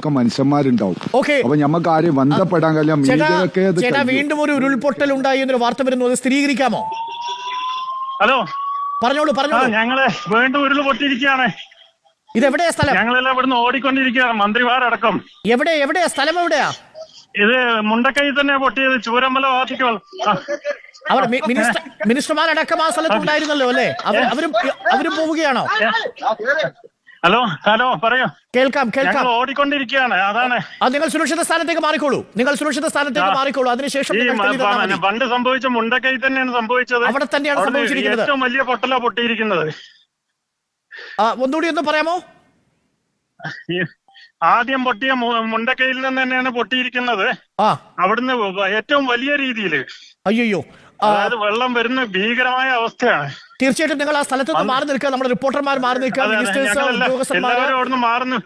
ഒക്കെ മനുഷ്യന്മാരുണ്ടാവും. അപ്പൊ ഞമ്മക്ക് ആരെയും ബന്ധപ്പെടാൻ കഴിയാം. ചേട്ടാ, വീണ്ടും ഒരു ഉരുൾപൊട്ടൽ ഉണ്ടായി എന്നൊരു വാർത്ത വരുന്നു, അത് സ്ഥിരീകരിക്കാമോ? ഹലോ, പറഞ്ഞോളൂ. ഞങ്ങള് വീണ്ടും ഉരുൾ പൊട്ടിയിരിക്കുകയാണ്. ഇതെവിടെയാ സ്ഥലം? ഞങ്ങളെല്ലാം ഇവിടുന്ന് ഓടിക്കൊണ്ടിരിക്കുകയാണ്, മന്ത്രിമാരടക്കം. എവിടെയാ സ്ഥലം? എവിടെയാ ഇത്? മുണ്ടക്കൈ തന്നെ പൊട്ടിയത്, ചൂരമല ഭാഗത്തേക്ക്. അവർ മിനിസ്റ്റർമാരടക്കം ആ സ്ഥലത്തുണ്ടായിരുന്നല്ലോ അല്ലേ? അവരും പോവുകയാണോ? ഹലോ പറയൂ. കേൾക്കാം. ഓടിക്കൊണ്ടിരിക്കുകയാണ്, അതാണ്. നിങ്ങൾ സുരക്ഷിത സ്ഥാനത്തേക്ക് മാറിക്കോളൂ. അതിനുശേഷം പണ്ട് സംഭവിച്ച മുണ്ടക്കൈ തന്നെയാണ് സംഭവിച്ചത്. അവിടെ തന്നെയാണ് സംഭവിച്ചിരിക്കുന്നത്. ഏറ്റവും വലിയ പൊട്ടല പൊട്ടിയിരിക്കുന്നത്. ഒന്നുകൂടി ഒന്ന് പറയാമോ? ആദ്യം പൊട്ടിയ മുണ്ടക്കൈയിൽ നിന്ന് തന്നെയാണ് പൊട്ടിയിരിക്കുന്നത്. അവിടുന്ന് ഏറ്റവും വലിയ രീതിയിൽ. അയ്യോ, അതായത് വെള്ളം വരുന്ന ഭീകരമായ അവസ്ഥയാണ്. തീർച്ചയായിട്ടും നിങ്ങൾ ആ സ്ഥലത്ത് നിന്ന് മാറി നിൽക്കുക. നമ്മുടെ റിപ്പോർട്ടർമാർ മാറി നിൽക്കുക. മിനിസ്റ്റേഴ്സ്, ഉദ്യോഗസ്ഥന്മാർ, എല്ലാവരും അവിടുന്ന് മാറുന്നു.